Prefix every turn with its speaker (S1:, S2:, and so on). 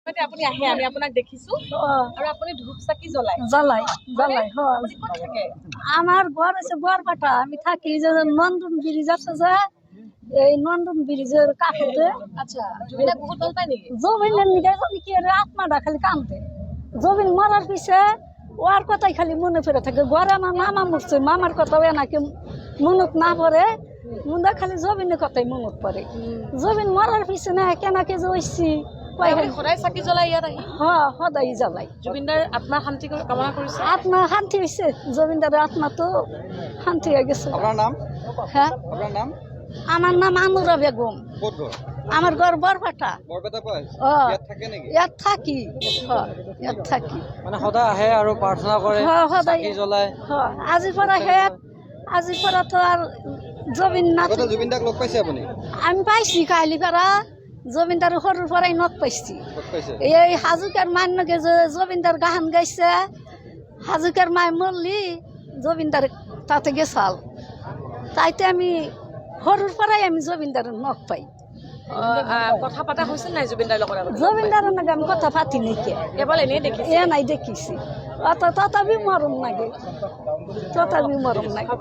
S1: আপুনি আহে আমি আপোনাক দেখিছো আৰু আপুনি ধূপ চাকি জ্বলাই
S2: জ্বলাই জ্বলাই হয়
S1: আপুনি ক'ত থাকে?
S2: আমার ঘর আছে বরপাটা আমি থাকি যে নন্দন ব্রিজ আছে যে এই নন্দন ব্রিজের কাছে
S1: আচ্ছা জুবিনা বহুত ভাল পায় নেকি?
S2: জমিনের নিকে যদি কি রে আত্মাটা খালি কান্দে জমিন মরার পিছে ওর কথাই খালি মনে পড়ে থাকে ঘরে আমার মামা মরছে মামার কথাও নাকি মনত না পড়ে মুন্দা খালি জমিনের কথাই মনত পড়ে জমিন মরার পিছে না কেনাকে যে হইছি
S1: আপুনি সদায় চাকি জ্বলাই ইয়াত আহি
S2: সদায় জ্বালাই
S1: জুবিনদাৰ আত্মা শান্তি কামনা কৰিছে।
S2: আত্মা শান্তি হয়েছে জমিনদারের আত্মা তো শান্তি হয়ে গেছে।
S3: আপনার নাম?
S2: হ্যাঁ
S3: আপনার নাম?
S2: আমার নাম আনুরা বেগম।
S3: কোট ঘর?
S2: আমার ঘর বরপাটা।
S3: বৰপেটা পায়? ইয়াত থাকে নেকি?
S2: ইয়াত থাকি ইয়াত থাকি
S3: মানে সদায় আহে আৰু প্ৰাৰ্থনা কৰে
S2: সদায়
S3: চাকি জ্বলায়
S2: আজিৰ পৰা আজিৰ পৰা তো আর জমিন না
S3: আগতে জুবিন দাক লগ পাইছে আপুনি?
S2: আমি পাইছি কাহিলি পৰা জমিনদার সৰুৰ পৰাই নখ পাইছি
S3: লগ পাইছে?
S2: এই হাজুকার মান্যকে যে জমিনদার গান গাইছে হাজুকার মায় মরলি জমিনদার তাতে গেছাল তাইতে আমি সৰুৰ পৰাই আমি জমিনদারের নখ পাই
S1: কথা পাতা হৈছিল নাই জুবিনদাৰ লগত?
S2: জমিনদারের নাকি আমি কথা পাতি নাকি
S1: কেৱল এনেই দেখিছে?
S2: নাই দেখিছি তথাপি মরম নাগে তথাপি মরম নাগে।